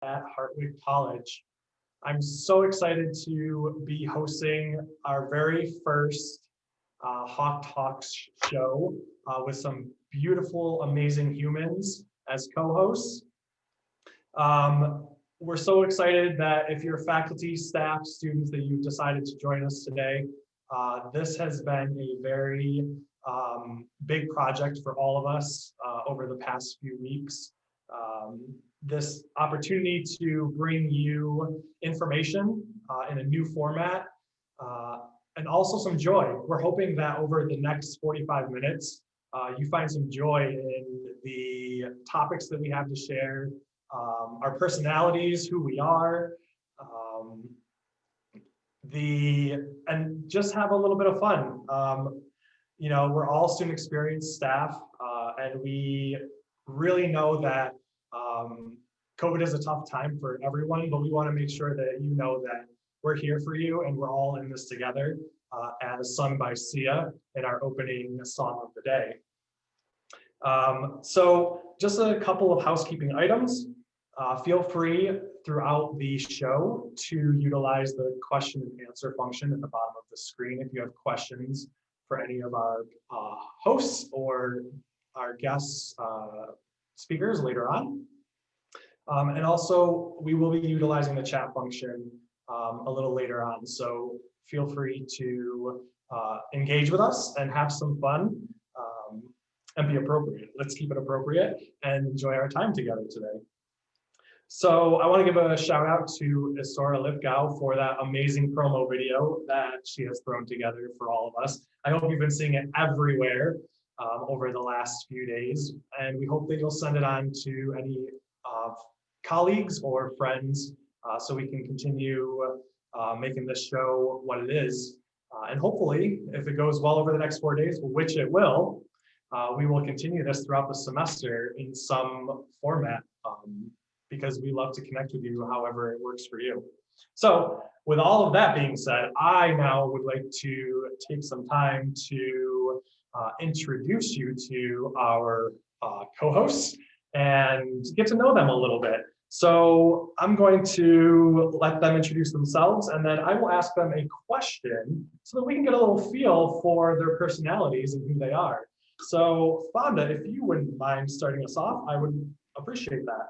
at Hartwick College. I'm so excited to be hosting our very first HawkTalks show with some beautiful, amazing humans as co-hosts. We're so excited that if you're faculty, staff, students, that you've decided to join us today. This has been a very big project for all of us over the past few weeks. This opportunity to bring you information in a new format and also some joy. We're hoping that over the next 45 minutes, you find some joy in the topics that we have to share, our personalities, who we are, and just have a little bit of fun. You know, we're all student experience staff, and we really know that COVID is a tough time for everyone, but we want to make sure that you know that we're here for you and we're all in this together, as sung by Sia in our opening song of the day. So just a couple of housekeeping items. Feel free throughout the show to utilize the question and answer function at the bottom of the screen if you have questions for any of our hosts or our guest speakers later on. And also, we will be utilizing the chat function a little later on. So feel free to engage with us and have some fun and be appropriate. Let's keep it appropriate and enjoy our time together today. So I want to give a shout out to Isora Lipgau for that amazing promo video that she has thrown together for all of us. I hope you've been seeing it everywhere over the last few days, and we hope that you'll send it on to any colleagues or friends so we can continue making this show what it is. And hopefully, if it goes well over the next 4 days, which it will, we will continue this throughout the semester in some format because we love to connect with you however it works for you. So with all of that being said, I now would like to take some time to introduce you to our co-hosts and get to know them a little bit. So I'm going to let them introduce themselves, and then I will ask them a question so that we can get a little feel for their personalities and who they are. So Fonda, if you wouldn't mind starting us off, I would appreciate that.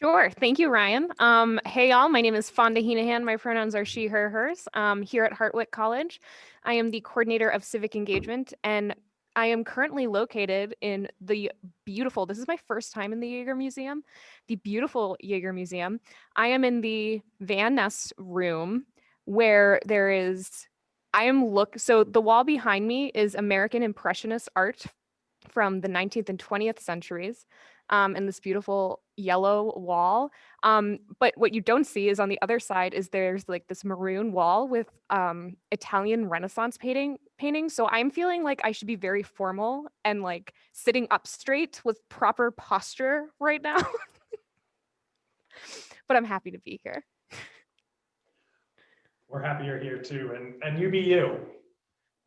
Sure. Thank you, Ryan. Hey, y'all. My name is Fonda Heenahan. My pronouns are she, her, hers. Here at Hartwick College, I am the coordinator of civic engagement, and I am currently located in the beautiful, this is my first time in the Jaeger Museum, the beautiful Jaeger Museum. I am in the Van Ness room where there is, so the wall behind me is American Impressionist art from the 19th and 20th centuries. And this beautiful yellow wall. But what you don't see is on the other side is there's like this maroon wall with Italian Renaissance painting. So I'm feeling like I should be very formal and like sitting up straight with proper posture right now. But I'm happy to be here. We're happy you're here too, and you be you.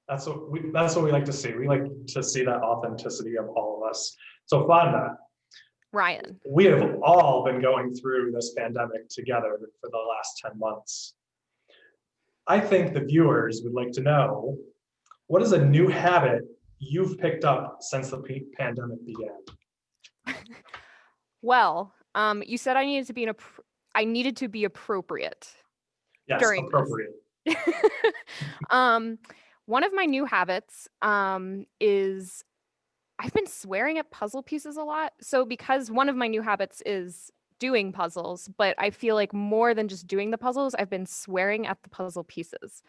That's what we like to see. We like to see that authenticity of all of us. So Fonda, Ryan, we have all been going through this pandemic together for the last 10 months. I think the viewers would like to know, what is a new habit you've picked up since the pandemic began? Well, you said I needed to be appropriate. Yes, appropriate. One of my new habits is I've been swearing at puzzle pieces a lot. So because one of my new habits is doing puzzles, but I feel like more than just doing the puzzles, I've been swearing at the puzzle pieces.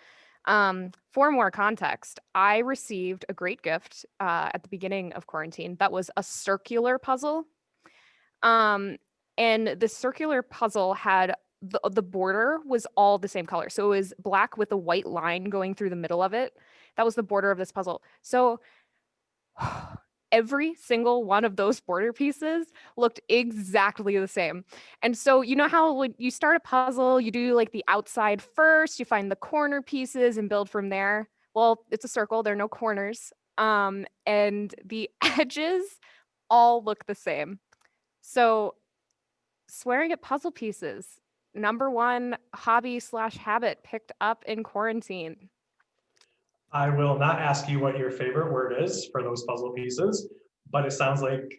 For more context, I received a great gift at the beginning of quarantine that was a circular puzzle. And the circular puzzle had the border was all the same color. So it was black with a white line going through the middle of it. That was the border of this puzzle. So every single one of those border pieces looked exactly the same. And so you know how when you start a puzzle, you do like the outside first, you find the corner pieces and build from there. Well, it's a circle, there are no corners. And the edges all look the same. So swearing at puzzle pieces. Number one hobby / habit picked up in quarantine. I will not ask you what your favorite word is for those puzzle pieces, but it sounds like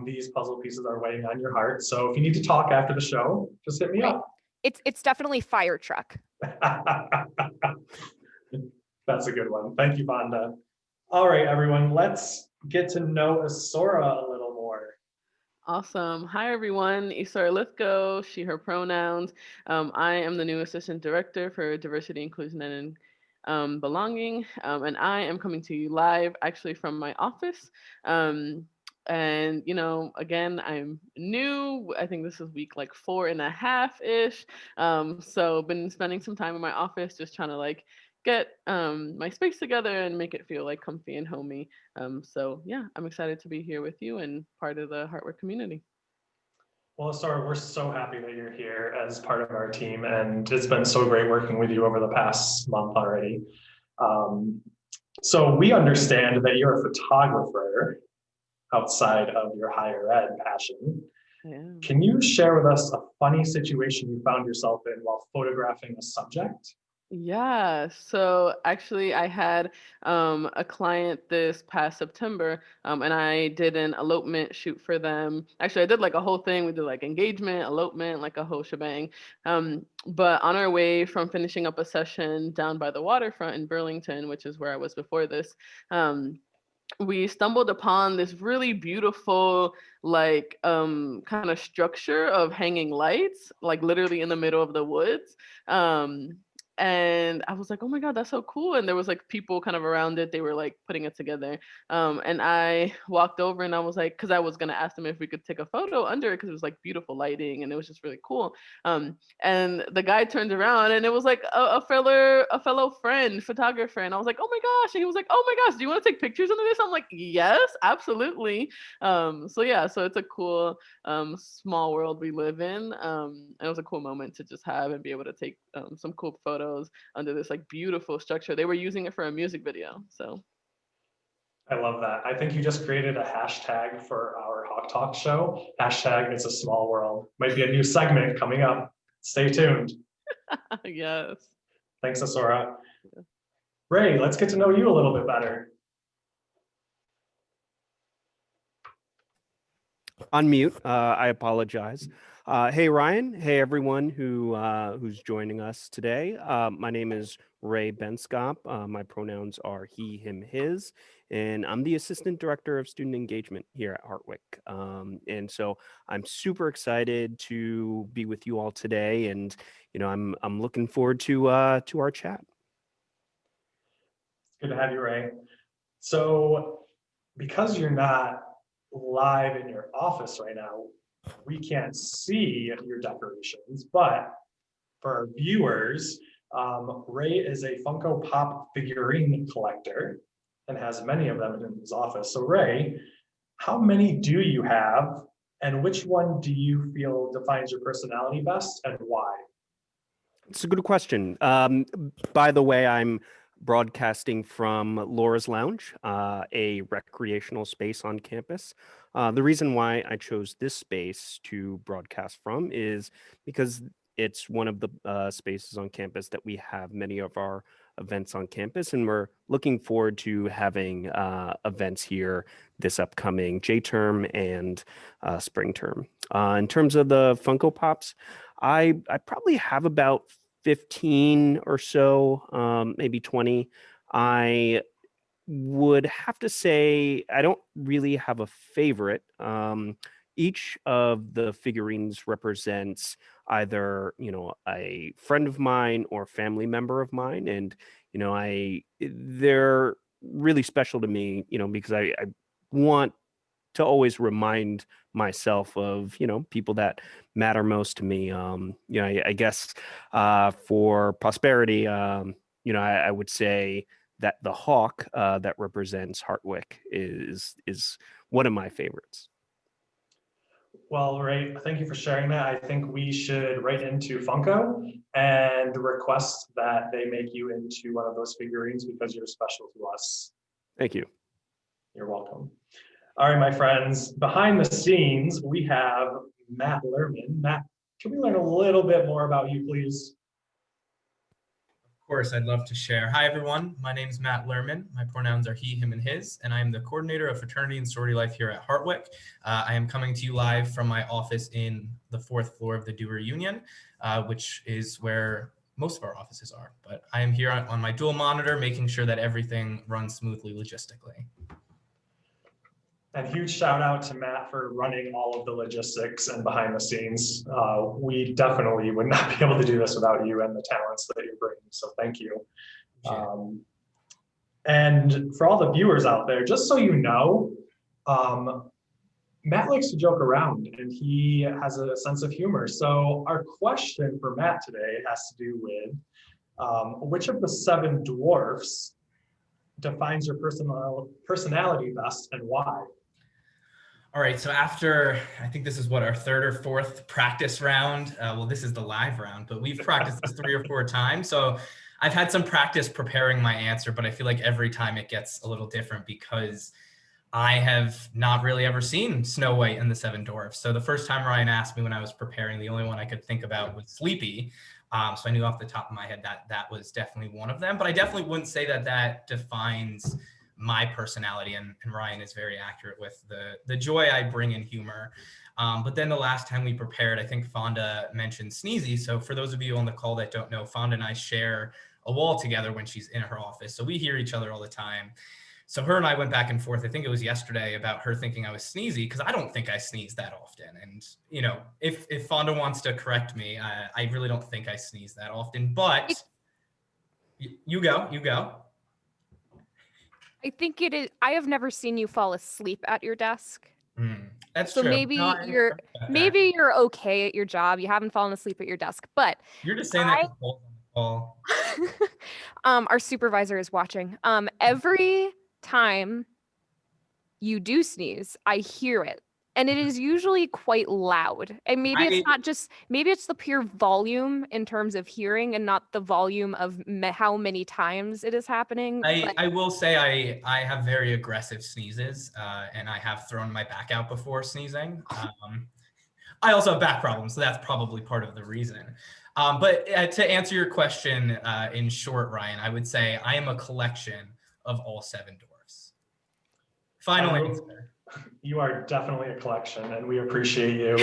these puzzle pieces are weighing on your heart. So if you need to talk after the show, just hit me Right. up. It's definitely fire truck. That's a good one. Thank you, Vonda. All right, everyone, let's get to know Asora a little more. Awesome. Hi, everyone. Isara Lithgow, she, her pronouns. I am the new Assistant Director for Diversity, Inclusion, and Belonging. And I am coming to you live actually from my office. And, again, I'm new. I think this is week like 4.5-ish. So been spending some time in my office just trying to get my space together and make it feel like comfy and homey. So yeah, I'm excited to be here with you and part of the Hartwick community. Well, Asora, we're so happy that you're here as part of our team, and it's been so great working with you over the past month already. So we understand that you're a photographer outside of your higher ed passion. Yeah. Can you share with us a funny situation you found yourself in while photographing a subject? Yeah, so actually I had a client this past September, and I did an elopement shoot for them. Actually, I did like a whole thing. We did like engagement, elopement, like a whole shebang. But on our way from finishing up a session down by the waterfront in Burlington, which is where I was before this, we stumbled upon this really beautiful kind of structure of hanging lights, like literally in the middle of the woods. And I was like, oh my God, that's so cool. And there was like people kind of around it. They were like putting it together. And I walked over and I was like, because I was gonna ask them if we could take a photo under it because it was like beautiful lighting and it was just really cool. And the guy turned around and it was like a fellow friend, photographer. And I was like, oh my gosh. And he was like, oh my gosh, do you want to take pictures under this? I'm like, yes, absolutely. So yeah, so it's a cool small world we live in. And it was a cool moment to just have and be able to take some cool photos under this like beautiful structure. They were using it for a music video. So I love that. I think you just created a hashtag for our HawkTalks show. Hashtag It's a Small World. Might be a new segment coming up. Stay tuned. yes. Thanks, Asora. Ray, let's get to know you a little bit better. Unmute. I apologize. Hey, Ryan. Hey, everyone who's joining us today. My name is Ray Benskop. My pronouns are he, him, his, and I'm the Assistant Director of Student Engagement here at Hartwick. And so I'm super excited to be with you all today, and I'm looking forward to our chat. It's good to have you, Ray. So, because you're not live in your office right now, we can't see your decorations, but for our viewers, Ray is a Funko Pop figurine collector and has many of them in his office. So Ray, how many do you have, and which one do you feel defines your personality best, and why? It's a good question. By the way, I'm broadcasting from Laura's Lounge, a recreational space on campus. The reason why I chose this space to broadcast from is because it's one of the spaces on campus that we have many of our events on campus, and we're looking forward to having events here this upcoming J-term and spring term. In terms of the Funko Pops, I probably have about 15 or so, maybe 20. I would have to say I don't really have a favorite. Each of the figurines represents either, a friend of mine or family member of mine. And, they're really special to me, because I want to always remind myself of, people that matter most to me. I guess for prosperity, I would say that the hawk that represents Hartwick is one of my favorites. Well, Ray, thank you for sharing that. I think we should write into Funko and request that they make you into one of those figurines because you're special to us. Thank you. You're welcome. All right, my friends, behind the scenes, we have Matt Lerman. Matt, can we learn a little bit more about you, please? Of course, I'd love to share. Hi, everyone. My name is Matt Lerman. My pronouns are he, him, and his, and I am the coordinator of fraternity and sorority life here at Hartwick. I am coming to you live from my office in the 4th floor of the Dewar Union, which is where most of our offices are. But I am here on my dual monitor, making sure that everything runs smoothly logistically. And huge shout out to Matt for running all of the logistics and behind the scenes. We definitely would not be able to do this without you and the talents that you bring. So thank you. And for all the viewers out there, just so you know, Matt likes to joke around and he has a sense of humor. So our question for Matt today has to do with which of the 7 dwarfs defines your personality best and why? All right, so after, I think this is what, our 3rd or 4th practice round. Well, this is the live round, but we've practiced this 3 or 4 times. So I've had some practice preparing my answer, but I feel like every time it gets a little different because I have not really ever seen Snow White and the 7 Dwarfs. So the first time Ryan asked me when I was preparing, the only one I could think about was Sleepy. So I knew off the top of my head that that was definitely one of them, but I definitely wouldn't say that that defines my personality, and Ryan is very accurate with the joy I bring in humor. But then the last time we prepared, I think Fonda mentioned Sneezy. So for those of you on the call that don't know, Fonda and I share a wall together when she's in her office. So we hear each other all the time. So her and I went back and forth, I think it was yesterday, about her thinking I was sneezy, because I don't think I sneeze that often. And, you know, if Fonda wants to correct me, I really don't think I sneeze that often, but you go. I think it is. I have never seen you fall asleep at your desk. That's So true. maybe No, I you're respect that. maybe you're okay at your job. You haven't fallen asleep at your desk, but You're just saying that to hold on the call. our supervisor is watching. Every time you do sneeze, I hear it. And it is usually quite loud. And maybe it's not just, maybe it's the pure volume in terms of hearing and not the volume of how many times it is happening. I will say I have very aggressive sneezes, and I have thrown my back out before sneezing. I also have back problems, so that's probably part of the reason. But to answer your question in short, Ryan, I would say I am a collection of all 7 dwarfs. Final answer. You are definitely a collection and we appreciate you.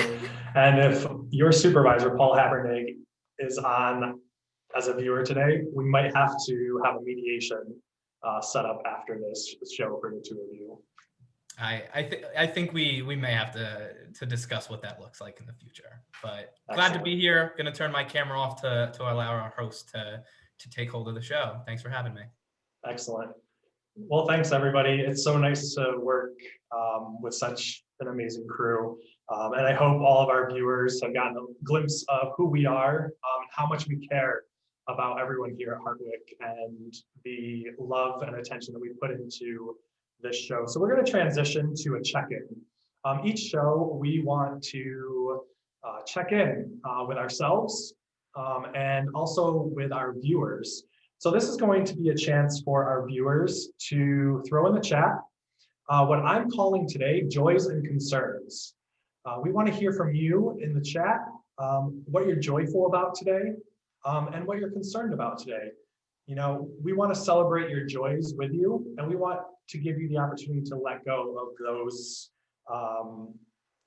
And if your supervisor, Paul Habernig, is on as a viewer today, we might have to have a mediation set up after this show for the 2 of you. I think we may have to discuss what that looks like in the future. But Excellent. Glad to be here. Going to turn my camera off to allow our host to take hold of the show. Thanks for having me. Excellent. Well, thanks everybody. It's so nice to work with such an amazing crew. And I hope all of our viewers have gotten a glimpse of who we are, how much we care about everyone here at Hartwick and the love and attention that we put into this show. So we're going to transition to a check-in. Each show we want to check in with ourselves and also with our viewers. So this is going to be a chance for our viewers to throw in the chat what I'm calling today joys and concerns. We want to hear from you in the chat what you're joyful about today and what you're concerned about today. You know, we want to celebrate your joys with you, and we want to give you the opportunity to let go of those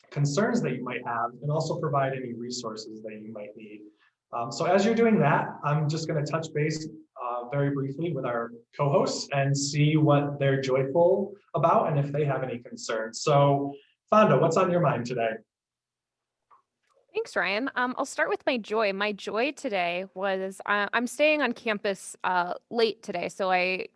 concerns that you might have and also provide any resources that you might need. So as you're doing that, I'm just going to touch base very briefly with our co-hosts and see what they're joyful about and if they have any concerns. So Fonda, what's on your mind today? Thanks, Ryan. I'll start with my joy. My joy today was I'm staying on campus late today, so I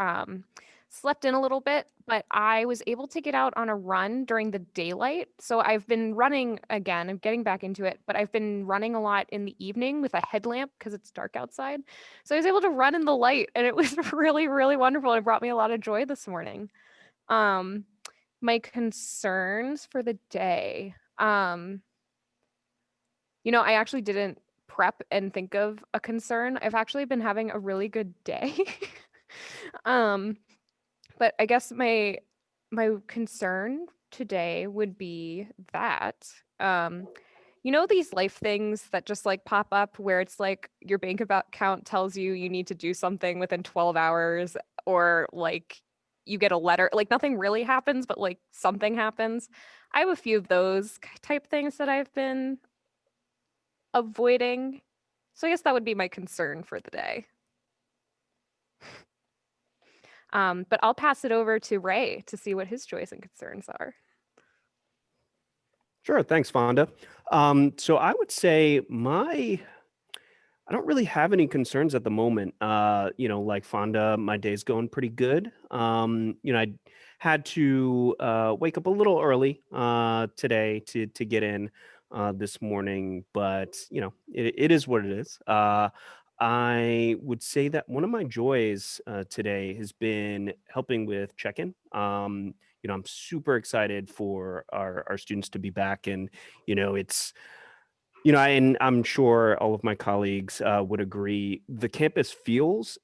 slept in a little bit, but I was able to get out on a run during the daylight. So I've been running again. I'm getting back into it, but I've been running a lot in the evening with a headlamp because it's dark outside. So I was able to run in the light, and it was really, really wonderful. It brought me a lot of joy this morning. My concerns for the day. You know, I actually didn't prep and think of a concern. I've actually been having a really good day. But I guess my concern today would be that, you know, these life things that just like pop up where it's like your bank account tells you you need to do something within 12 hours, or like you get a letter, like nothing really happens, but like something happens. I have a few of those type things that I've been avoiding. So I guess that would be my concern for the day. But I'll pass it over to Ray to see what his joys and concerns are. Sure, thanks, Fonda. So I would say I don't really have any concerns at the moment. Like Fonda, my day's going pretty good. I had to wake up a little early today to get in this morning, but it is what it is. I would say that one of my joys today has been helping with check-in. I'm super excited for our students to be back, and it's and I'm sure all of my colleagues would agree, the campus feels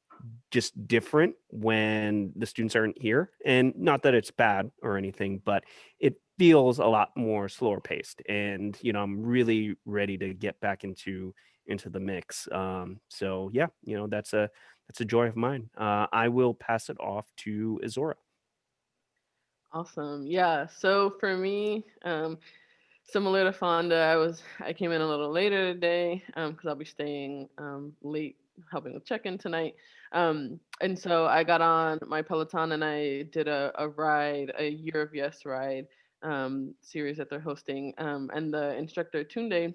just different when the students aren't here. And not that it's bad or anything, but it feels a lot more slower paced. And, I'm really ready to get back into the mix. So yeah, that's a joy of mine. I will pass it off to Izora. Awesome. Yeah. So for me, similar to Fonda, I came in a little later today because I'll be staying late helping with check-in tonight. And so I got on my Peloton and I did a ride, a Year of Yes ride series that they're hosting. And the instructor Tunde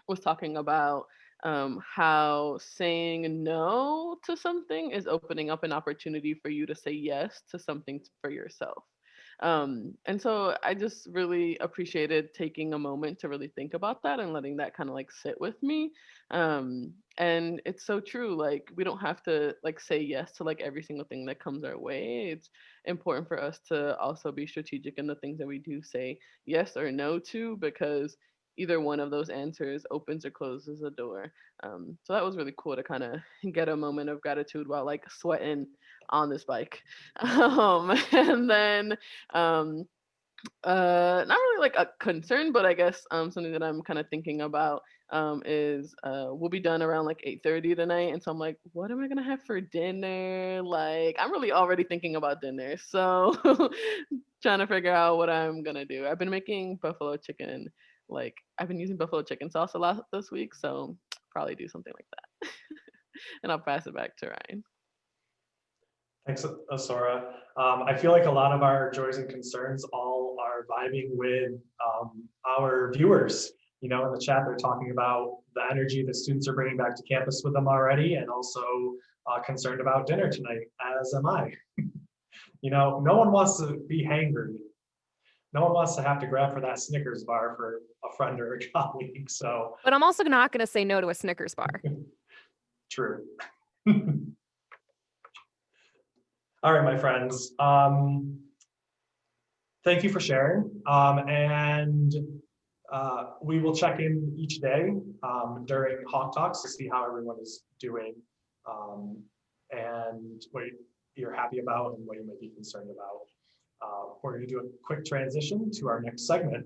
was talking about how saying no to something is opening up an opportunity for you to say yes to something for yourself. And so I just really appreciated taking a moment to really think about that and letting that kind of like sit with me. And it's so true. Like, we don't have to like say yes to like every single thing that comes our way. It's important for us to also be strategic in the things that we do say yes or no to, because either one of those answers opens or closes a door. So that was really cool to kind of get a moment of gratitude while like sweating on this bike. And then not really like a concern, but I guess something that I'm kind of thinking about is we'll be done around like 8:30 tonight, and so I'm like, what am I gonna have for dinner? Like, I'm really already thinking about dinner, so trying to figure out what I'm gonna do. I've been making buffalo chicken, like I've been using buffalo chicken sauce a lot this week, so probably do something like that. And I'll pass it back to Ryan. Thanks, Asora. I feel like a lot of our joys and concerns all are vibing with our viewers. In the chat, they're talking about the energy that students are bringing back to campus with them already, and also concerned about dinner tonight, as am I. No one wants to be hangry. No one wants to have to grab for that Snickers bar for a friend or a colleague. So, But I'm also not going to say no to a Snickers bar. True. All right, my friends. Thank you for sharing. And we will check in each day during HawkTalks to see how everyone is doing and what you're happy about and what you might be concerned about. We're going to do a quick transition to our next segment.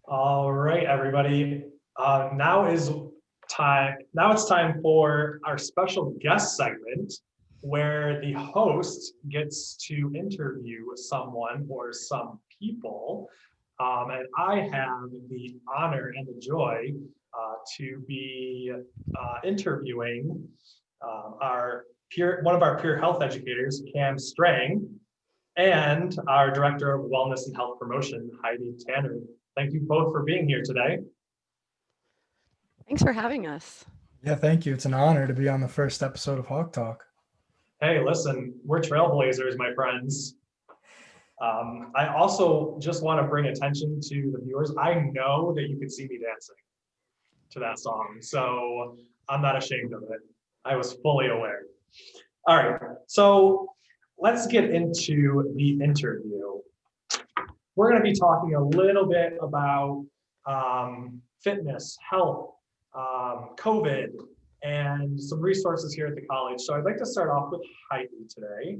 All right, everybody. Now it's time for our special guest segment, where the host gets to interview someone or some people. And I have the honor and the joy to be interviewing one of our peer health educators, Cam Strang. and our Director of Wellness and Health Promotion, Heidi Tanner. Thank you both for being here today. Thanks for having us. Yeah, thank you. It's an honor to be on the first episode of Hawk Talk. Hey, listen, we're trailblazers, my friends. I also just want to bring attention to the viewers. I know that you could see me dancing to that song, so I'm not ashamed of it. I was fully aware. All right, so let's get into the interview. We're going to be talking a little bit about fitness, health, COVID, and some resources here at the college. So I'd like to start off with Heidi today.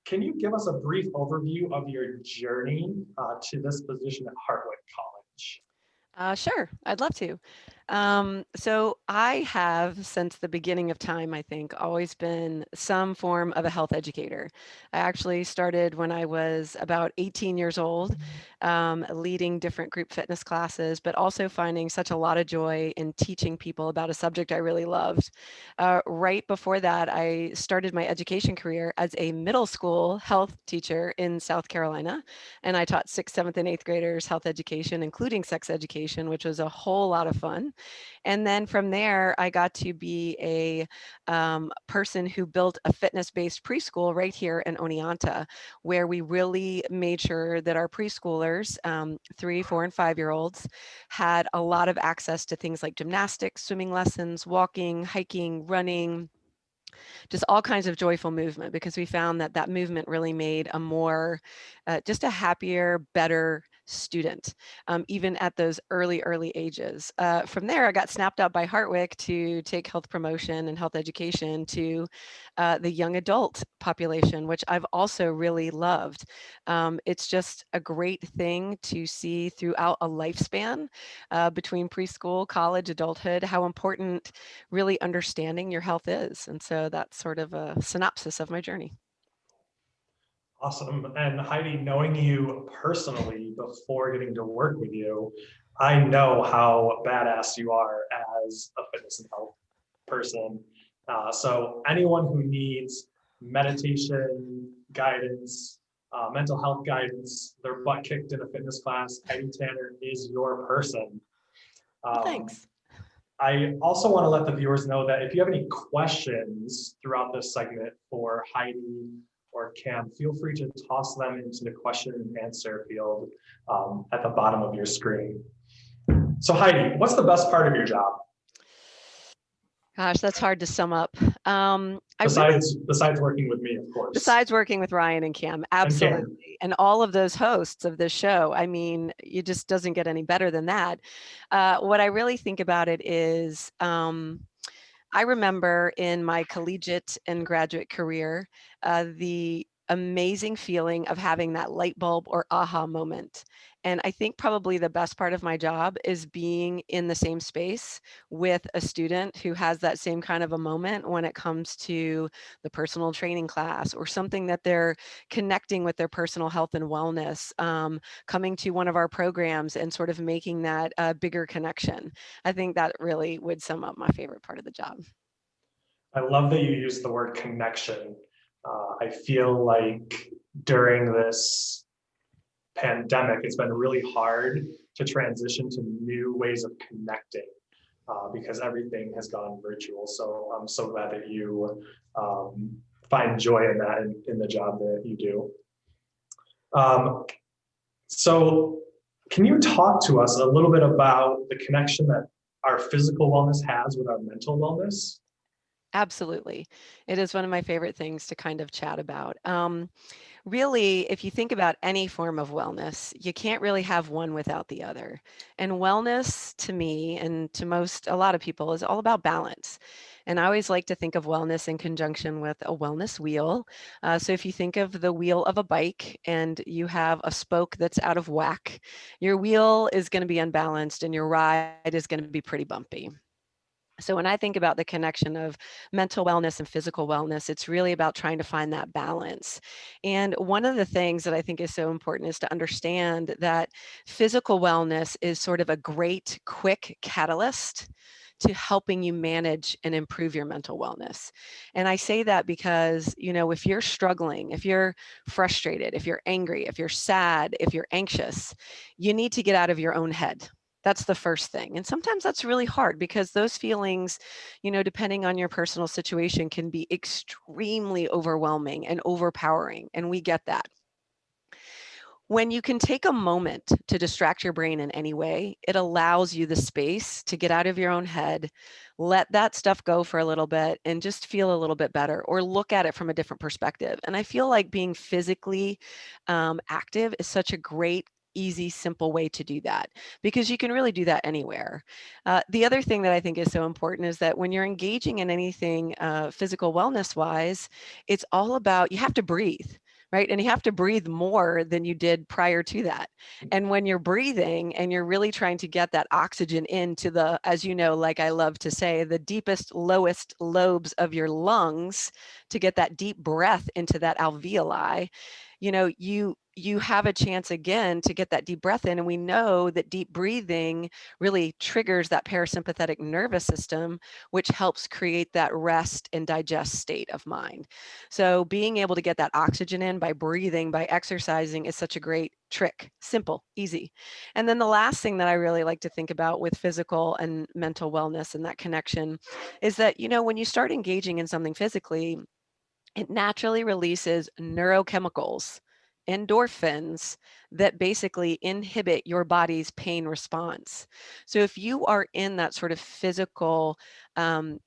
Can you give us a brief overview of your journey to this position at Hartwick College? Sure, I'd love to. So I have, since the beginning of time, I think, always been some form of a health educator. I actually started when I was about 18 years old, leading different group fitness classes, but also finding such a lot of joy in teaching people about a subject I really loved. Right before that, I started my education career as a middle school health teacher in South Carolina, and I taught 6th, 7th, and 8th graders health education, including sex education, which was a whole lot of fun. And then from there, I got to be a person who built a fitness-based preschool right here in Oneonta, where we really made sure that our preschoolers, 3, 4, and 5-year-olds, had a lot of access to things like gymnastics, swimming lessons, walking, hiking, running, just all kinds of joyful movement, because we found that that movement really made a more, just a happier, better student, even at those early ages. From there, I got snapped up by Hartwick to take health promotion and health education to the young adult population, which I've also really loved. It's just a great thing to see throughout a lifespan between preschool, college, adulthood, how important really understanding your health is. And so that's sort of a synopsis of my journey. Awesome. And Heidi, knowing you personally before getting to work with you, I know how badass you are as a fitness and health person. So anyone who needs meditation guidance, mental health guidance, their butt kicked in a fitness class, Heidi Tanner is your person. Thanks. I also want to let the viewers know that if you have any questions throughout this segment for Heidi or Cam, feel free to toss them into the question and answer field at the bottom of your screen. So Heidi, what's the best part of your job? Gosh, that's hard to sum up. Besides working with me, of course. Besides working with Ryan and Cam, absolutely. And all of those hosts of this show, I mean, it just doesn't get any better than that. What I really think about it is, I remember in my collegiate and graduate career, the amazing feeling of having that light bulb or aha moment. And I think probably the best part of my job is being in the same space with a student who has that same kind of a moment when it comes to the personal training class or something that they're connecting with their personal health and wellness, coming to one of our programs and sort of making that a bigger connection. I think that really would sum up my favorite part of the job. I love that you use the word connection. I feel like during this pandemic, it's been really hard to transition to new ways of connecting because everything has gone virtual. So I'm so glad that you find joy in that in the job that you do. So can you talk to us a little bit about the connection that our physical wellness has with our mental wellness? Absolutely. It is one of my favorite things to kind of chat about. Really, if you think about any form of wellness, you can't really have one without the other. And wellness to me and to a lot of people is all about balance. And I always like to think of wellness in conjunction with a wellness wheel. So if you think of the wheel of a bike and you have a spoke that's out of whack, your wheel is going to be unbalanced and your ride is going to be pretty bumpy. So when I think about the connection of mental wellness and physical wellness, it's really about trying to find that balance. And one of the things that I think is so important is to understand that physical wellness is sort of a great, quick catalyst to helping you manage and improve your mental wellness. And I say that because, if you're struggling, if you're frustrated, if you're angry, if you're sad, if you're anxious, you need to get out of your own head. That's the first thing. And sometimes that's really hard because those feelings, depending on your personal situation, can be extremely overwhelming and overpowering. And we get that. When you can take a moment to distract your brain in any way, it allows you the space to get out of your own head, let that stuff go for a little bit, and just feel a little bit better or look at it from a different perspective. And I feel like being physically active is such a great, easy, simple way to do that because you can really do that anywhere. The other thing that I think is so important is that when you're engaging in anything physical wellness wise, it's all about, you have to breathe. Right? And you have to breathe more than you did prior to that. And when you're breathing and you're really trying to get that oxygen into the, as you know, like I love to say, the deepest, lowest lobes of your lungs to get that deep breath into that alveoli, you have a chance again to get that deep breath in. And we know that deep breathing really triggers that parasympathetic nervous system, which helps create that rest and digest state of mind. So being able to get that oxygen in by breathing, by exercising is such a great trick. Simple, easy. And then the last thing that I really like to think about with physical and mental wellness and that connection is that, when you start engaging in something physically, it naturally releases neurochemicals, endorphins, that basically inhibit your body's pain response. So if you are in that sort of physical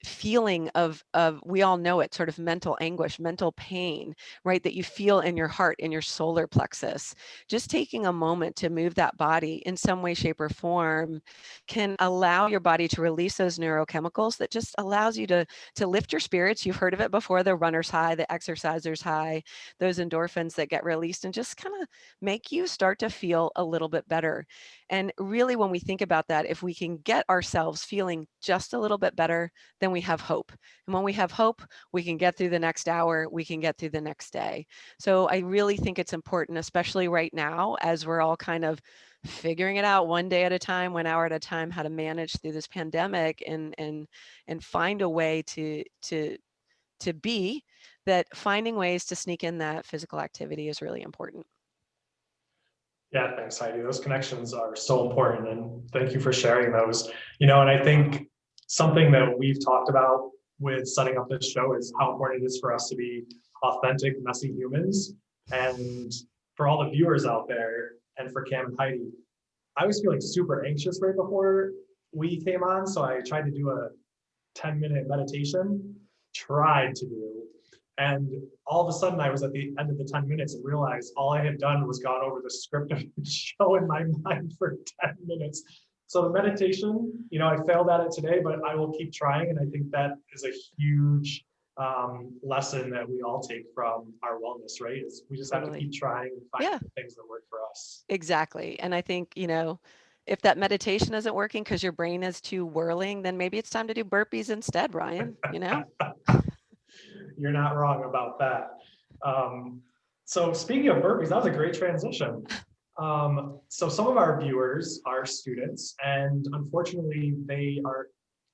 feeling of, we all know it, sort of mental anguish, mental pain, right, that you feel in your heart, in your solar plexus, just taking a moment to move that body in some way, shape, or form can allow your body to release those neurochemicals that just allows you to lift your spirits. You've heard of it before, the runner's high, the exerciser's high, those endorphins that get released and just kind of make you start to feel a little bit better. And really, when we think about that, if we can get ourselves feeling just a little bit better, then we have hope. And when we have hope, we can get through the next hour, we can get through the next day. So I really think it's important, especially right now, as we're all kind of figuring it out one day at a time, 1 hour at a time, how to manage through this pandemic and find a way to be that. Finding ways to sneak in that physical activity is really important. Yeah, thanks, Heidi. Those connections are so important, and thank you for sharing those. And I think something that we've talked about with setting up this show is how important it is for us to be authentic, messy humans. And for all the viewers out there, and for Cam and Heidi, I was feeling super anxious right before we came on, so I tried to do a 10-minute meditation, tried to do. And all of a sudden, I was at the end of the 10 minutes and realized all I had done was gone over the script of the show in my mind for 10 minutes. So the meditation, I failed at it today, but I will keep trying. And I think that is a huge lesson that we all take from our wellness, right? Is we just have to keep trying and find the things that work for us. Exactly. And I think, if that meditation isn't working because your brain is too whirling, then maybe it's time to do burpees instead, Ryan, You're not wrong about that. So speaking of burpees, that was a great transition. So some of our viewers are students, and unfortunately, they are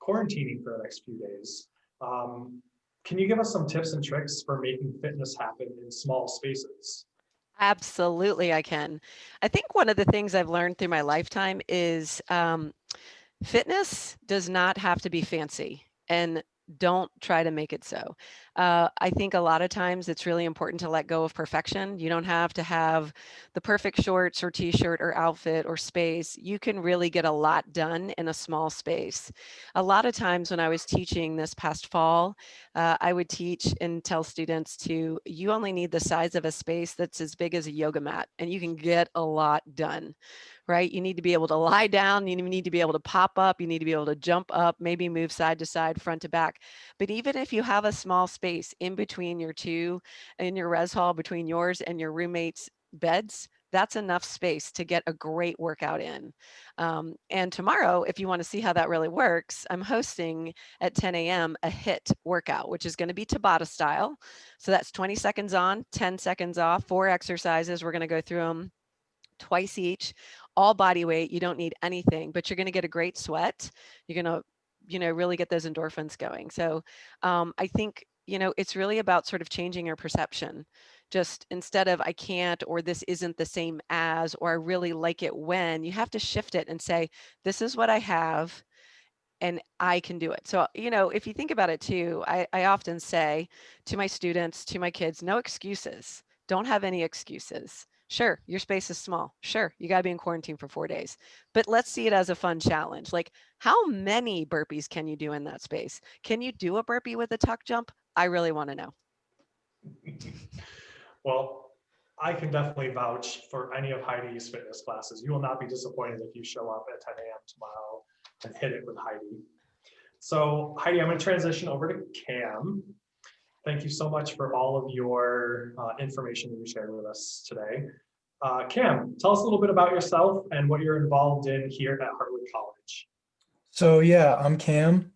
quarantining for the next few days. Can you give us some tips and tricks for making fitness happen in small spaces? Absolutely, I can. I think one of the things I've learned through my lifetime is fitness does not have to be fancy. And don't try to make it so. I think a lot of times it's really important to let go of perfection. You don't have to have the perfect shorts or t-shirt or outfit or space. You can really get a lot done in a small space. A lot of times when I was teaching this past fall, I would teach and tell students you only need the size of a space that's as big as a yoga mat, and you can get a lot done. Right? You need to be able to lie down. You need to be able to pop up. You need to be able to jump up, maybe move side to side, front to back. But even if you have a small space in between in your res hall, between yours and your roommate's beds, that's enough space to get a great workout in. And tomorrow, if you want to see how that really works, I'm hosting at 10 a.m. a HIIT workout, which is going to be Tabata style. So that's 20 seconds on, 10 seconds off, 4 exercises. We're going to go through them twice each, all body weight. You don't need anything, but you're going to get a great sweat. You're going to really get those endorphins going. So I think, it's really about sort of changing your perception. Just instead of I can't, or this isn't the same as, or I really like it when, you have to shift it and say, this is what I have and I can do it. So, if you think about it too, I often say to my students, to my kids, no excuses. Don't have any excuses. Sure, your space is small. Sure, you got to be in quarantine for 4 days. But let's see it as a fun challenge. Like, how many burpees can you do in that space? Can you do a burpee with a tuck jump? I really want to know. Well, I can definitely vouch for any of Heidi's fitness classes. You will not be disappointed if you show up at 10 a.m. tomorrow and hit it with Heidi. So Heidi, I'm going to transition over to Cam. Thank you so much for all of your information that you shared with us today. Cam, tell us a little bit about yourself and what you're involved in here at Hartwick College. So yeah, I'm Cam.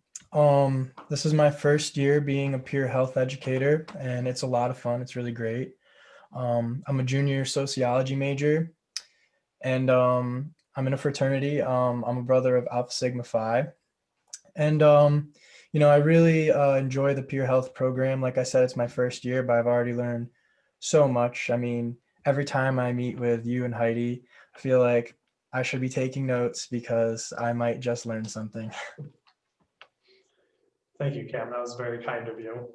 This is my first year being a peer health educator, and it's a lot of fun. It's really great. I'm a junior sociology major, and I'm in a fraternity. I'm a brother of Alpha Sigma Phi, and I really enjoy the peer health program. Like I said, it's my first year, but I've already learned so much. I mean, every time I meet with you and Heidi, I feel like I should be taking notes because I might just learn something. Thank you, Cam. That was very kind of you.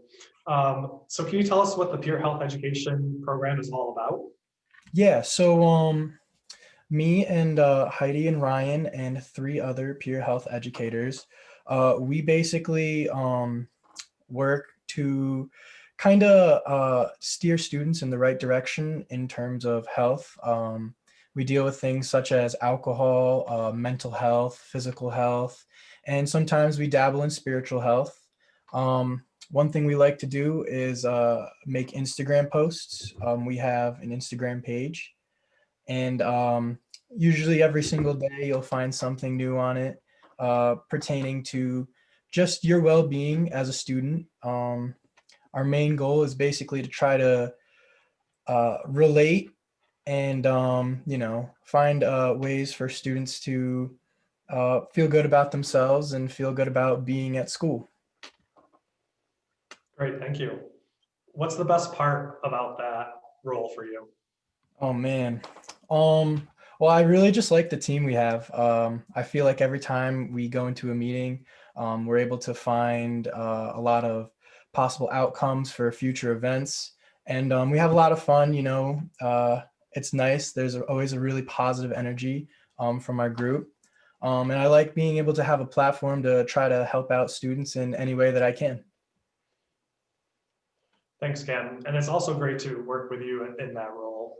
So can you tell us what the peer health education program is all about? Yeah, so me and Heidi and Ryan and 3 other peer health educators, we basically work to kind of steer students in the right direction in terms of health. We deal with things such as alcohol, mental health, physical health, and sometimes we dabble in spiritual health. One thing we like to do is make Instagram posts. We have an Instagram page, and usually every single day you'll find something new on it pertaining to just your well-being as a student. Our main goal is basically to try to relate and find ways for students to feel good about themselves and feel good about being at school. Great, thank you. What's the best part about that role for you? Oh man. Well, I really just like the team we have. I feel like every time we go into a meeting, we're able to find a lot of possible outcomes for future events. And we have a lot of fun, it's nice. There's always a really positive energy from our group. And I like being able to have a platform to try to help out students in any way that I can. Thanks, Cam. And it's also great to work with you in that role.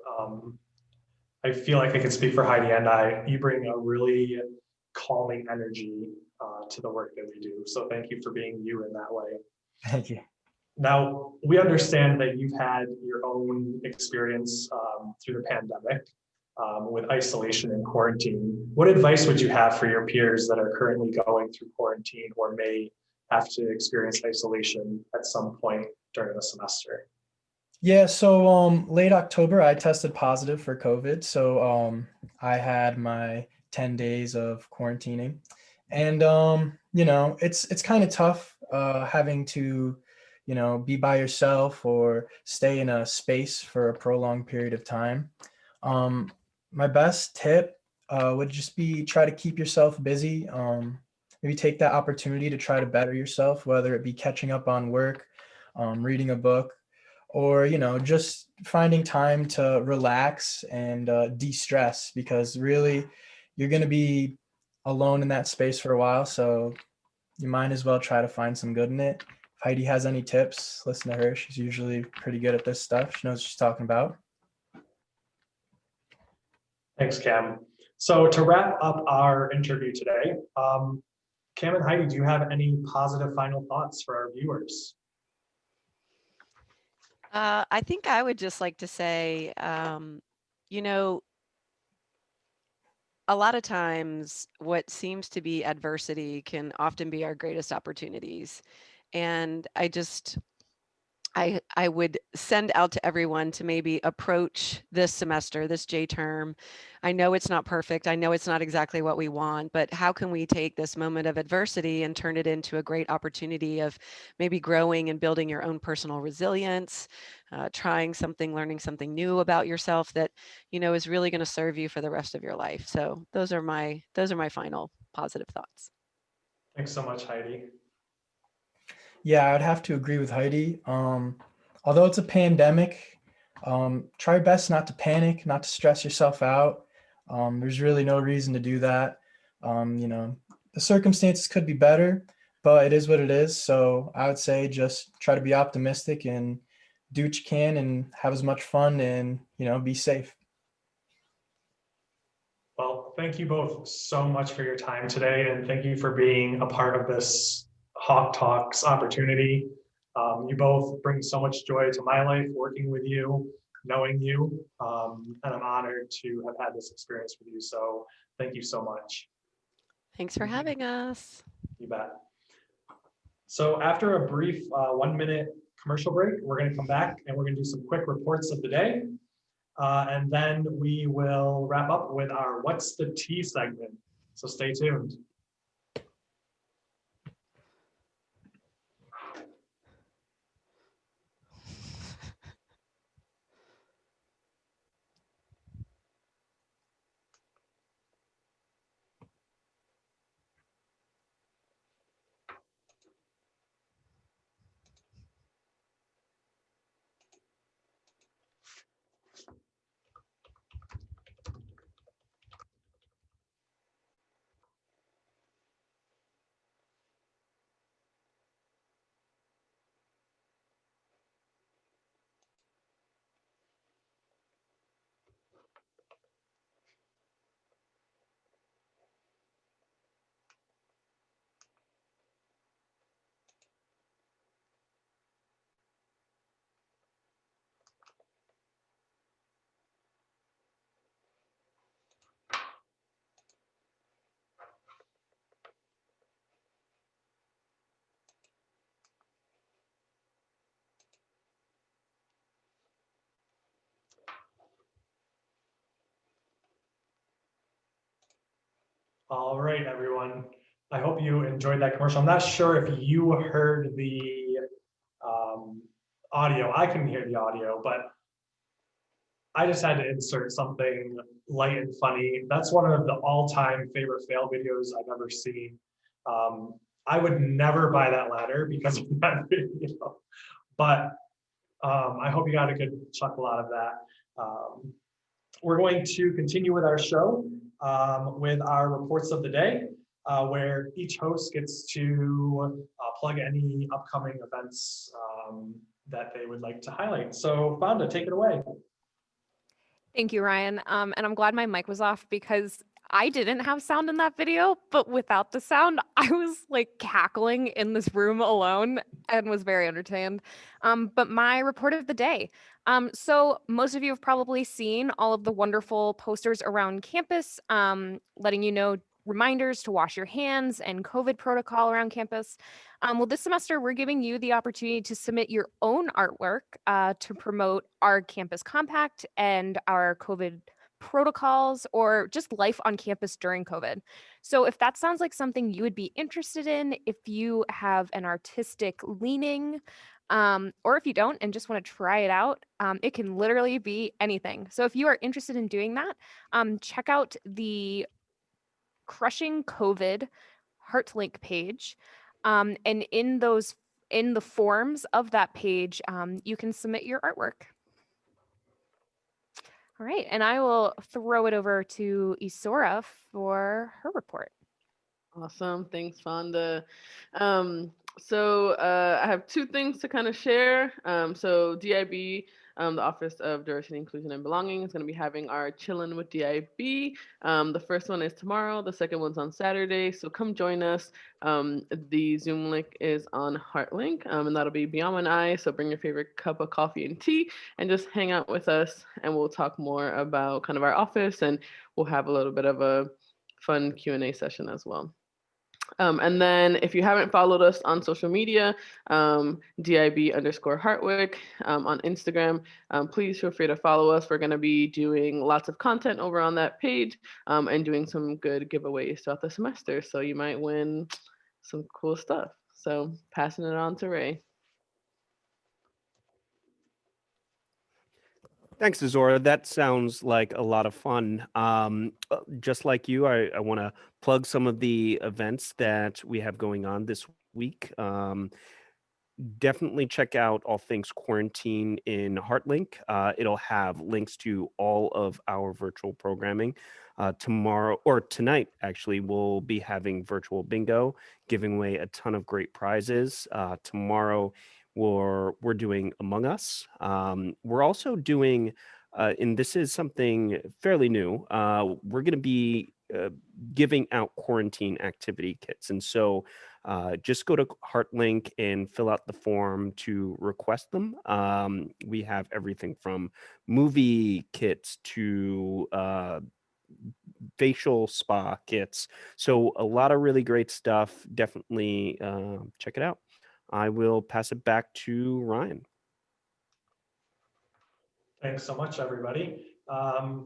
I feel like I can speak for Heidi and I. You bring a really calming energy to the work that we do. So thank you for being you in that way. Thank you. Now, we understand that you've had your own experience through the pandemic with isolation and quarantine. What advice would you have for your peers that are currently going through quarantine or may have to experience isolation at some point during the semester? Yeah, so late October, I tested positive for COVID. So I had my 10 days of quarantining. And it's kind of tough having to, be by yourself or stay in a space for a prolonged period of time. My best tip would just be try to keep yourself busy. Maybe take that opportunity to try to better yourself, whether it be catching up on work, reading a book, or just finding time to relax and de-stress, because really you're going to be alone in that space for a while, so you might as well try to find some good in it. If Heidi has any tips, listen to her. She's usually pretty good at this stuff. She knows what she's talking about. Thanks, Cam. So to wrap up our interview today, Cam and Heidi, do you have any positive final thoughts for our viewers? I think I would just like to say, a lot of times what seems to be adversity can often be our greatest opportunities. And I would send out to everyone to maybe approach this semester, this J term. I know it's not perfect. I know it's not exactly what we want, but how can we take this moment of adversity and turn it into a great opportunity of maybe growing and building your own personal resilience, trying something, learning something new about yourself that, is really going to serve you for the rest of your life. So those are my final positive thoughts. Thanks so much, Heidi. Yeah, I'd have to agree with Heidi. Although it's a pandemic, try best not to panic, not to stress yourself out. There's really no reason to do that. The circumstances could be better, but it is what it is. So I would say just try to be optimistic and do what you can and have as much fun and, be safe. Well, thank you both so much for your time today, and thank you for being a part of this HawkTalks opportunity. You both bring so much joy to my life working with you, knowing you, and I'm honored to have had this experience with you. So thank you so much. Thanks for having us. You bet. So after a brief 1-minute commercial break, we're going to come back and we're going to do some quick reports of the day. And then we will wrap up with our What's the Tea segment. So stay tuned. All right, everyone. I hope you enjoyed that commercial. I'm not sure if you heard the audio. I couldn't hear the audio, but I just had to insert something light and funny. That's one of the all-time favorite fail videos I've ever seen. I would never buy that ladder because of that video, but I hope you got a good chuckle out of that. We're going to continue with our show with our reports of the day, where each host gets to plug any upcoming events that they would like to highlight. So Fonda, take it away. Thank you, Ryan. And I'm glad my mic was off because I didn't have sound in that video, but without the sound, I was like cackling in this room alone and was very entertained. But my report of the day. So most of you have probably seen all of the wonderful posters around campus, letting you know reminders to wash your hands and COVID protocol around campus. Well, this semester, we're giving you the opportunity to submit your own artwork to promote our campus compact and our COVID protocols or just life on campus during COVID. So if that sounds like something you would be interested in, if you have an artistic leaning, or if you don't and just want to try it out, it can literally be anything. So if you are interested in doing that, check out the Crushing COVID Heartlink page. And in the forms of that page, you can submit your artwork. All right, and I will throw it over to Isora for her report. Awesome. Thanks, Fonda. I have two things to kind of share. So DIB, the Office of Diversity, Inclusion, and Belonging, is going to be having our Chillin' with DIB. The first one is tomorrow. The second one's on Saturday. So come join us. The Zoom link is on Heartlink, and that'll be Beyond and I. So bring your favorite cup of coffee and tea and just hang out with us. And we'll talk more about kind of our office, and we'll have a little bit of a fun Q&A session as well. And then if you haven't followed us on social media, DIB_Hartwick on Instagram, please feel free to follow us. We're going to be doing lots of content over on that page and doing some good giveaways throughout the semester. So you might win some cool stuff. So passing it on to Ray. Thanks, Azora. That sounds like a lot of fun. Just like you, I want to plug some of the events that we have going on this week. Definitely check out All Things Quarantine in HeartLink. It'll have links to all of our virtual programming. Tomorrow or tonight, actually, we'll be having virtual bingo, giving away a ton of great prizes. Tomorrow, we're doing Among Us. We're also doing, and this is something fairly new. We're going to be giving out quarantine activity kits, and so just go to HeartLink and fill out the form to request them. We have everything from movie kits to facial spa kits. So a lot of really great stuff. Definitely check it out. I will pass it back to Ryan. Thanks so much, everybody. I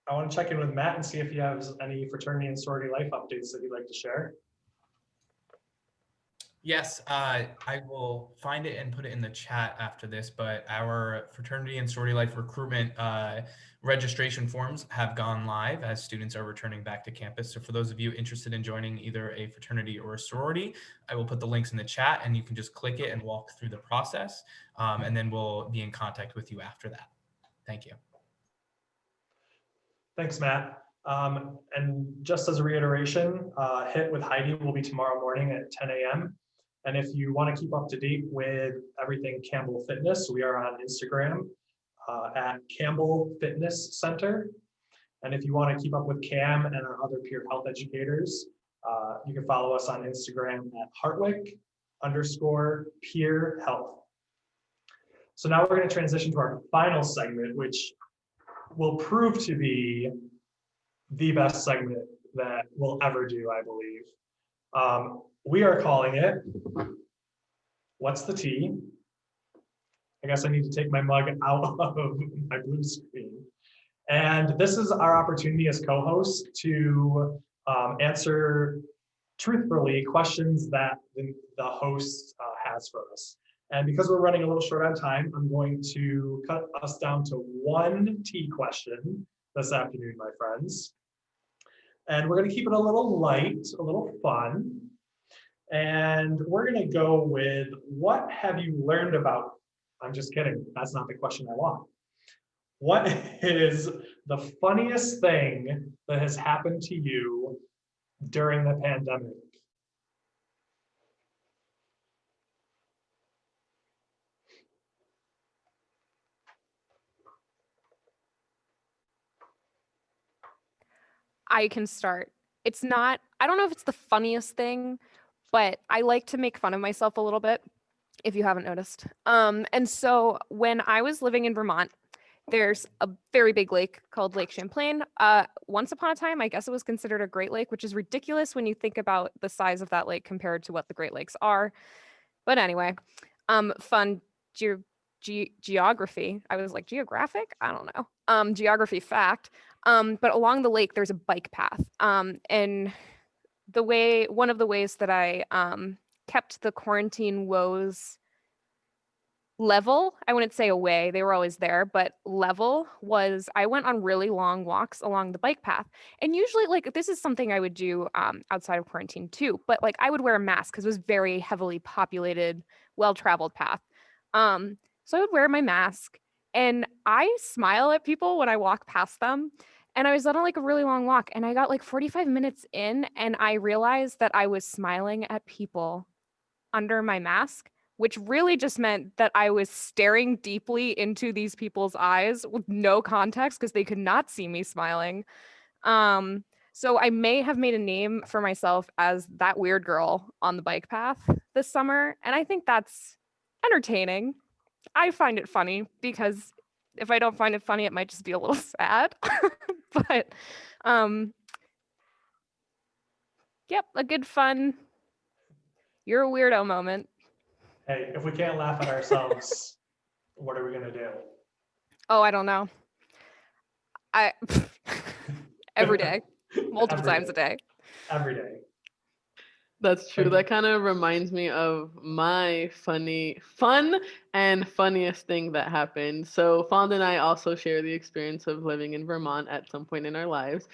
want to check in with Matt and see if he has any fraternity and sorority life updates that he'd like to share. Yes, I will find it and put it in the chat after this, but our fraternity and sorority life recruitment registration forms have gone live as students are returning back to campus. So for those of you interested in joining either a fraternity or a sorority, I will put the links in the chat and you can just click it and walk through the process. And then we'll be in contact with you after that. Thank you. Thanks, Matt. And just as a reiteration, HIT with Heidi will be tomorrow morning at 10 a.m. And if you want to keep up to date with everything Campbell Fitness, we are on Instagram at Campbell Fitness Center. And if you want to keep up with Cam and our other peer health educators, you can follow us on Instagram at Hartwick_peer health. So now we're going to transition to our final segment, which will prove to be the best segment that we'll ever do, I believe. We are calling it, What's the Tea? I guess I need to take my mug out of my blue screen. And this is our opportunity as co-hosts to answer truthfully questions that the host has for us. And because we're running a little short on time, I'm going to cut us down to one tea question this afternoon, my friends. And we're going to keep it a little light, a little fun. And we're going to go with, what have you learned about? I'm just kidding. That's not the question I want. What is the funniest thing that has happened to you during the pandemic? I can start. It's not, I don't know if it's the funniest thing, but I like to make fun of myself a little bit, if you haven't noticed. And so when I was living in Vermont, there's a very big lake called Lake Champlain. Once upon a time, I guess it was considered a Great Lake, which is ridiculous when you think about the size of that lake compared to what the Great Lakes are. But anyway, fun geography. I was like, geographic? I don't know. Geography fact. But along the lake, there's a bike path. And one of the ways that I kept the quarantine woes level, I wouldn't say away, they were always there, but level was I went on really long walks along the bike path. And usually, like, this is something I would do outside of quarantine too, but like I would wear a mask because it was very heavily populated, well-traveled path. So I would wear my mask and I smile at people when I walk past them. And I was on like a really long walk and I got like 45 minutes in and I realized that I was smiling at people under my mask, which really just meant that I was staring deeply into these people's eyes with no context because they could not see me smiling. So I may have made a name for myself as that weird girl on the bike path this summer. And I think that's entertaining. I find it funny because if I don't find it funny, it might just be a little sad. But yep, a good fun you're a weirdo moment. Hey, if we can't laugh at ourselves, what are we gonna do? Oh, I don't know. I every day, multiple Every times a day. Every day. That's true. Like- That kind of reminds me of my fun and funniest thing that happened. So Fond and I also share the experience of living in Vermont at some point in our lives.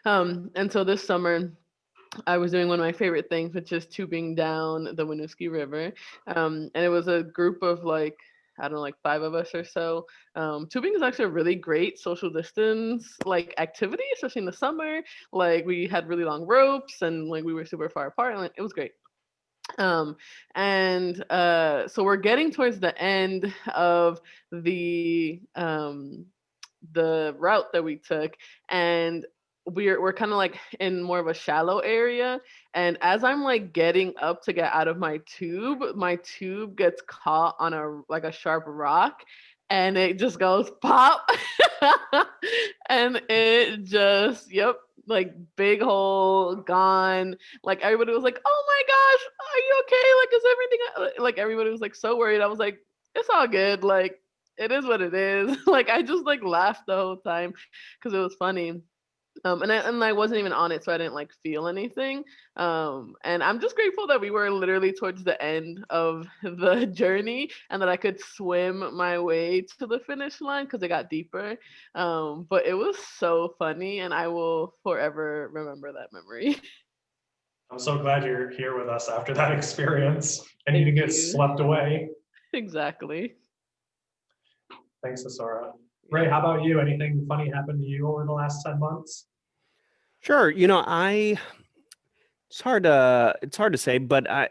And so this summer, I was doing one of my favorite things, which is tubing down the Winooski River. And it was a group of like, I don't know, like 5 of us or so. Tubing is actually a really great social distance like activity, especially in the summer. Like we had really long ropes and like we were super far apart and like, it was great. So we're getting towards the end of the route that we took, and we're kind of like in more of a shallow area, and as I'm like getting up to get out of my tube gets caught on a sharp rock, and it just goes pop. And it just, yep, like big hole gone. Like everybody was like, oh my gosh, are you okay? Like, is everything, like everybody was like so worried. I was like, it's all good, like it is what it is. Like I just like laughed the whole time because it was funny. And I wasn't even on it, so I didn't like feel anything. And I'm just grateful that we were literally towards the end of the journey and that I could swim my way to the finish line because it got deeper. But it was so funny, and I will forever remember that memory. I'm so glad you're here with us after that experience and you Thank didn't get you. swept away. Exactly. Thanks, Asora. Ray, how about you? Anything funny happened to you over the last 10 months? Sure. It's hard to say, but I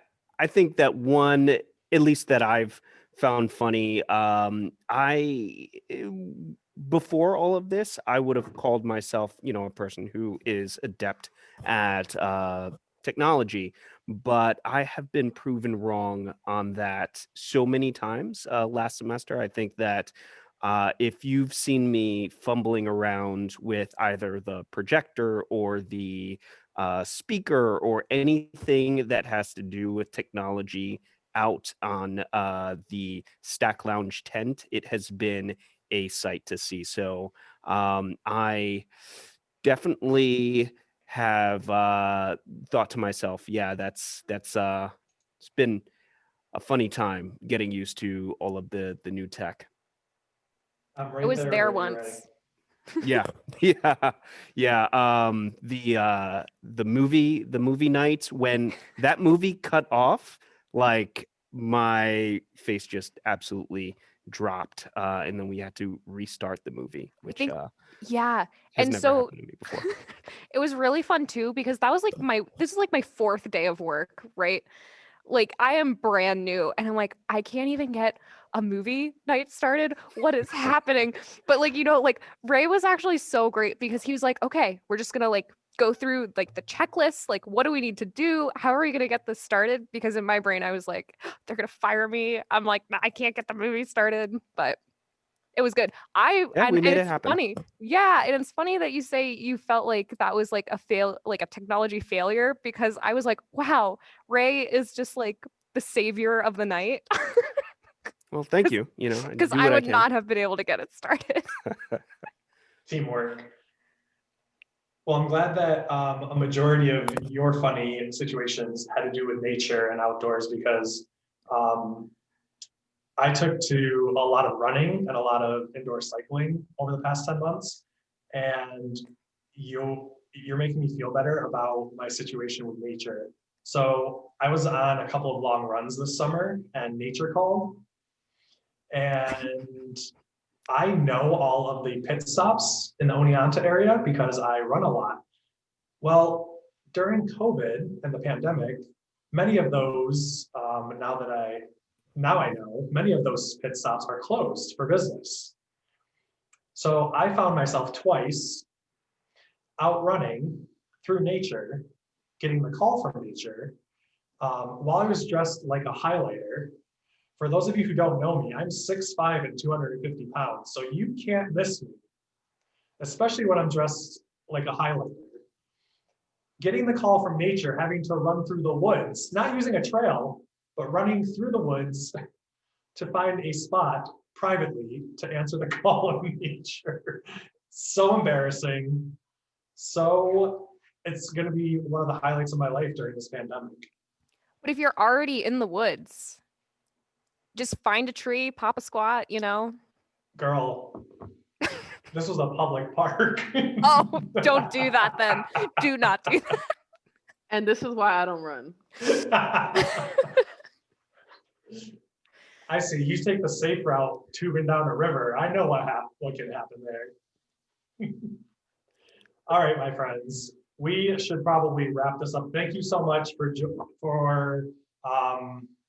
think that one, at least that I've found funny, before all of this, I would have called myself, a person who is adept at technology, but I have been proven wrong on that so many times last semester. I think that if you've seen me fumbling around with either the projector or the speaker or anything that has to do with technology out on the Stack Lounge tent, it has been a sight to see. So I definitely have thought to myself, yeah, that's it's been a funny time getting used to all of the new tech. I'm right I was there with you, Ray. once. Yeah, yeah. The movie night, when that movie cut off, like my face just absolutely dropped, and then we had to restart the movie, which think- Yeah. has And never so happened to me before. it was really fun too, because that was like this is like my 4th day of work, right? Like I am brand new and I'm like, I can't even get a movie night started. What is happening? But like, like Ray was actually so great because he was like, okay, we're just gonna like go through like the checklist. Like, what do we need to do? How are we gonna get this started? Because in my brain, I was like, they're gonna fire me. I'm like, nah, I can't get the movie started. But it was good. Yeah, we made it it's happen. funny. Yeah, and it's funny that you say you felt like that was like a technology failure, because I was like, wow, Ray is just like the savior of the night. Well, thank you. I Because do I what would can. not have been able to get it started. Teamwork. Well, I'm glad that a majority of your funny situations had to do with nature and outdoors, because I took to a lot of running and a lot of indoor cycling over the past 10 months. And you're making me feel better about my situation with nature. So I was on a couple of long runs this summer and nature called. And I know all of the pit stops in the Oneonta area because I run a lot. Well, during COVID and the pandemic, many of those, now I know, many of those pit stops are closed for business. So I found myself twice out running through nature, getting the call from nature, while I was dressed like a highlighter. For those of you who don't know me, I'm 6'5" and 250 pounds, so you can't miss me, especially when I'm dressed like a highlighter. getting the call from nature, having to run through the woods, not using a trail, but running through the woods to find a spot privately to answer the call of nature. So embarrassing. So it's going to be one of the highlights of my life during this pandemic. But if you're already in the woods, just find a tree, pop a squat, you know? Girl, this was a public park. Oh, don't do that then. Do not do that. And this is why I don't run. I see. You take the safe route, tubing down a river. I know what can happen there. All right, my friends, we should probably wrap this up. Thank you so much for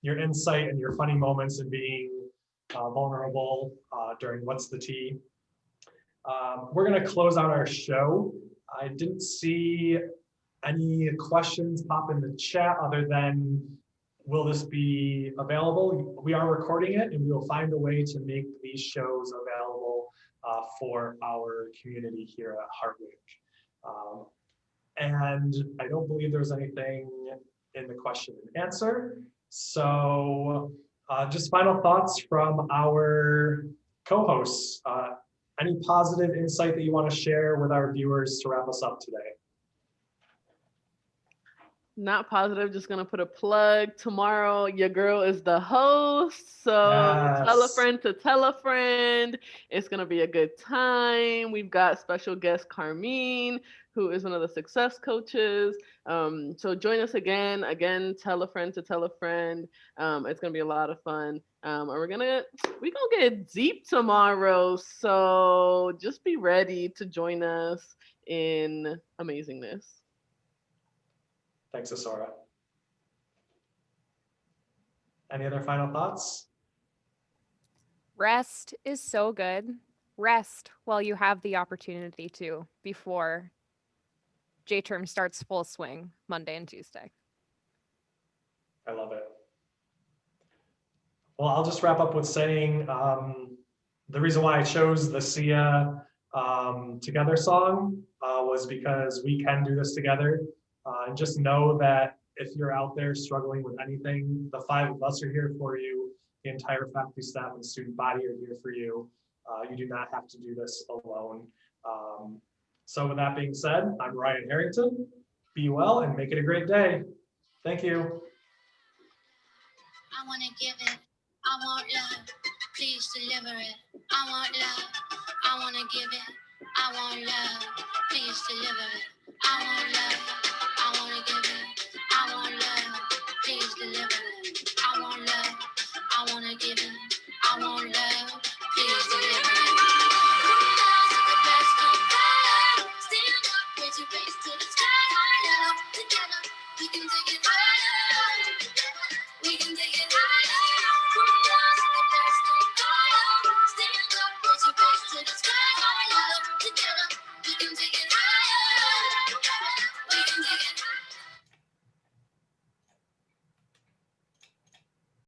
your insight and your funny moments and being vulnerable during What's the Tea. We're going to close out our show. I didn't see any questions pop in the chat other than, will this be available? We are recording it, and we will find a way to make these shows available for our community here at Hartwick. And I don't believe there's anything in the question and answer. So just final thoughts from our co-hosts. Any positive insight that you want to share with our viewers to wrap us up today? Not positive, just gonna put a plug. Tomorrow, your girl is the host. So tell a friend to tell a friend. It's gonna be a good time. We've got special guest Carmine, who is one of the success coaches. So join us again. Tell a friend to tell a friend. It's gonna be a lot of fun. And we're gonna get deep tomorrow. So just be ready to join us in amazingness. Thanks, Asora. Any other final thoughts? Rest is so good. Rest while you have the opportunity to before J-term starts full swing Monday and Tuesday. I love it. Well, I'll just wrap up with saying the reason why I chose the Sia Together song was because we can do this together. And just know that if you're out there struggling with anything, the 5 of us are here for you. The entire faculty, staff, and student body are here for you. You do not have to do this alone. So with that being said, I'm Ryan Harrington. Be well and make it a great day. Thank you. I want to give it. I want love. Please deliver it. I want love. I want to give it. I want love. Please deliver it. I want love. I want to give it. I want love. Please deliver it. I want love. I want to give it. I want love. Please deliver it. The best of love. Stand up, raise your face to the sky. High love. Together, we can take it higher. We can take it